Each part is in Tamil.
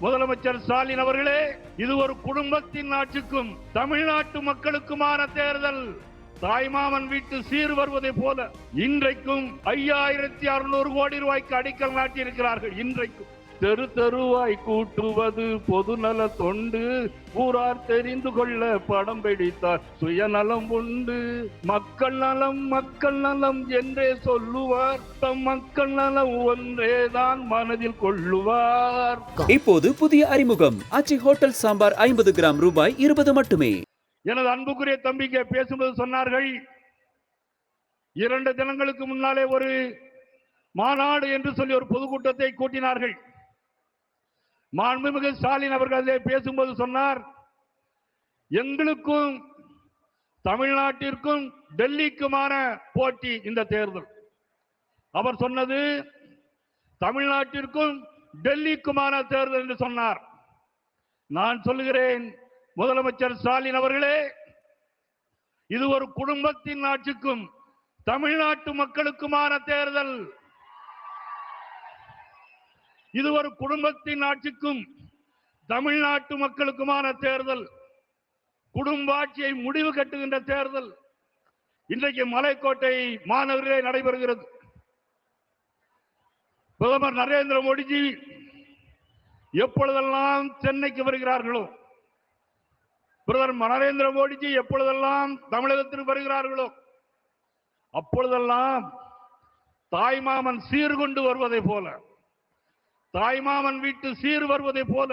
முதலமைச்சர் ஸ்டாலின் அவர்களே, இது ஒரு குடும்பத்தின் ஆட்சிக்கும் தமிழ்நாட்டு மக்களுக்குமான தேர்தல். தாய்மாமன் வீட்டு சீர் வருவதை போல இன்றைக்கும் 5600 கோடி ரூபாய்க்கு அடிக்கல் நாட்டியிருக்கிறார்கள். இன்றைக்கும் தெரு தெருவாய் கூட்டுவது பொதுநல தொண்டு, ஊரார் தெரிந்து கொள்ள படம் பிடித்தார் சுயநலம் உண்டு. மக்கள் நலம் மக்கள் நலம் என்றே சொல்லுவார், தம் மக்கள் நலம் ஒன்றேதான் மனதில் கொள்ளுவார். இப்போது புதிய அறிமுகம் ஆச்சி ஹோட்டல் சாம்பார் 50 கிராம் ரூபாய் 20 மட்டுமே. எனது அன்புக்குரிய தம்பிக்கு பேசும்போது சொன்னார்கள், 2 தினங்களுக்கு முன்னாலே ஒரு மாநாடு என்று சொல்லி ஒரு பொதுக்கூட்டத்தை கூட்டினார்கள். மாண்புமிகு ஸ்டாலின் அவர்கள் பேசும்போது சொன்னார், எங்களுக்கும் தமிழ்நாட்டிற்கும் டெல்லிக்குமான போட்டி இந்த தேர்தல். அவர் சொன்னது தமிழ்நாட்டிற்கும் டெல்லிக்குமான தேர்தல் என்று சொன்னார். நான் சொல்லுகிறேன், முதலமைச்சர் ஸ்டாலின் அவர்களே, இது ஒரு குடும்பத்தின் ஆட்சிக்கும் தமிழ்நாட்டு மக்களுக்குமான தேர்தல். இது ஒரு குடும்பத்தின் ஆட்சிக்கும் தமிழ்நாட்டு மக்களுக்குமான தேர்தல். குடும்ப ஆட்சியை முடிவு கட்டுகின்ற தேர்தல் இன்றைக்கு மலைக்கோட்டை மாநகரிலே நடைபெறுகிறது. பிரதமர் நரேந்திர மோடிஜி எப்பொழுதெல்லாம் சென்னைக்கு வருகிறார்களோ, பிரதமர் நரேந்திர மோடிஜி எப்பொழுதெல்லாம் தமிழகத்திற்கு வருகிறார்களோ, அப்பொழுதெல்லாம் தாய்மாமன் சீர்கொண்டு வருவதை போல, தாய்மாமன் வீட்டு சீர் வருவதை போல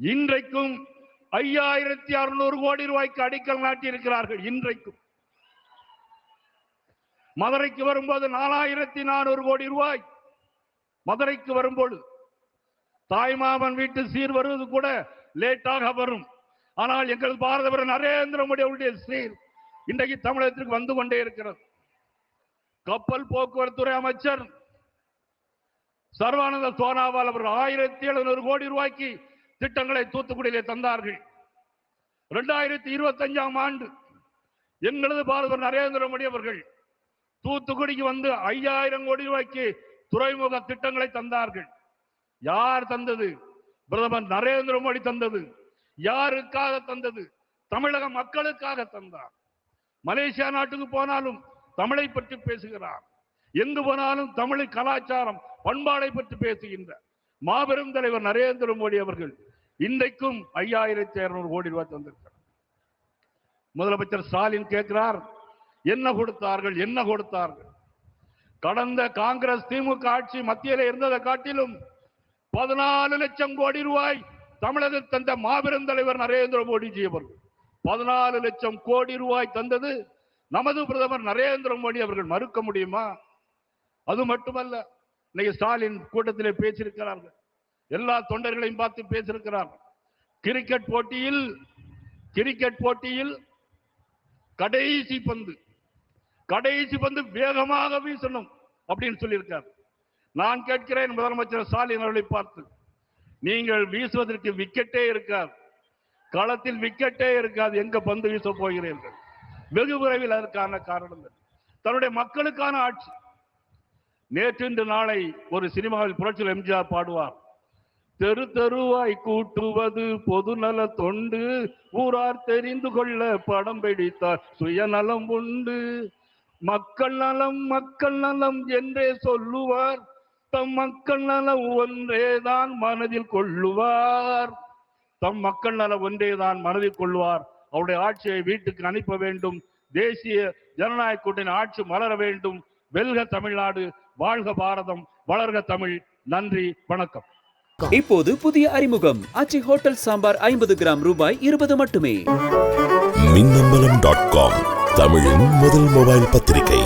இன்றைக்கும் 5600 கோடி ரூபாய்க்கு அடிக்கல் நாட்டியிருக்கிறார்கள். இன்றைக்கும் மதுரைக்கு வரும்போது 4400 கோடி ரூபாய். மதுரைக்கு வரும்போது தாய்மாமன் வீட்டு சீர் வருவது கூட லேட்டாக வரும். ஆனால் எங்கள் பாரத பிரதமர் நரேந்திர மோடி அவருடைய சீர் இன்றைக்கு தமிழகத்திற்கு வந்து கொண்டே இருக்கிறது. கப்பல் போக்குவரத்துறை அமைச்சர் சர்வானந்த சோனாவால் அவர்கள் 1700 கோடி ரூபாய்க்கு திட்டங்களை தூத்துக்குடியிலே தந்தார்கள். 2025ஆம் ஆண்டு எங்களது பாரத நரேந்திர மோடி அவர்கள் தூத்துக்குடிக்கு வந்து 5000 கோடி ரூபாய்க்கு துறைமுக திட்டங்களை தந்தார்கள். யார் தந்தது? பிரதமர் நரேந்திர மோடி தந்தது. யாருக்காக தந்தது? தமிழக மக்களுக்காக தந்தார். மலேசியா நாட்டுக்கு போனாலும் தமிழை பற்றி பேசுகிறார். எங்கு போனாலும் தமிழ் கலாச்சாரம் பண்பாடை பற்றி பேசுகின்ற மாபெரும் தலைவர் நரேந்திர மோடி அவர்கள் இன்றைக்கும் 5600 கோடி ரூபாய் தந்திருக்கிறார். முதலமைச்சர் ஸ்டாலின் கேட்கிறார், என்ன கொடுத்தார்கள் என்ன கொடுத்தார்கள்? கடந்த காங்கிரஸ் திமுக ஆட்சி மத்தியில் இருந்ததை காட்டிலும் 14 லட்சம் கோடி ரூபாய் தமிழகத்தில் தந்த மாபெரும் தலைவர் நரேந்திர மோடிஜி அவர்கள் 14 லட்சம் கோடி ரூபாய் தந்தது நமது பிரதமர் நரேந்திர மோடி அவர்கள் மறுக்க முடியுமா? அது மட்டுமல்ல, இன்னைக்கு ஸ்டாலின் கூட்டத்திலே பேசியிருக்கிறார்கள், எல்லா தொண்டர்களையும் பார்த்து பேசியிருக்கிறார்கள். கிரிக்கெட் போட்டியில் கடைசி பந்து வேகமாக வீசணும் அப்படின்னு சொல்லியிருக்கார். நான் கேட்கிறேன் முதலமைச்சர் ஸ்டாலின் அவர்களை பார்த்து, நீங்கள் வீசுவதற்கு விக்கெட்டே இருக்காது, களத்தில் விக்கெட்டே இருக்காது, எங்க பந்து வீச போகிறீர்கள்? வெகு விரைவில் அதற்கான காரணம் தன்னுடைய மக்களுக்கான ஆட்சி. நேற்று இன்று நாளை ஒரு சினிமாவில் புரட்சியில் எம்ஜிஆர் பாடுவார், தெரு தெருவாய் கூட்டுவது பொதுநல தொண்டு, ஊரார் தெரிந்து கொள்ள படம் பிடித்தார் சுயநலம் உண்டு. மக்கள் நலம் மக்கள் நலம் என்றே சொல்லுவார், தம் மக்கள் நலம் ஒன்றேதான் மனதில் கொள்ளுவார். தம் மக்கள் நலம் ஒன்றேதான் மனதில் கொள்வார். அவருடைய ஆட்சியை வீட்டுக்கு அனுப்ப வேண்டும். தேசிய ஜனநாயக கூட்டணி ஆட்சி மலர வேண்டும். வெல்க தமிழ்நாடு, வாழ்க பாரதம், வளர்க தமிழ். நன்றி, வணக்கம். இப்போது புதிய அறிமுகம் ஆச்சி ஹோட்டல் சாம்பார் 50 கிராம் ரூபாய் 20 மட்டுமே. மின்னம்பலம்.com தமிழின் முதல் மொபைல் பத்திரிகை.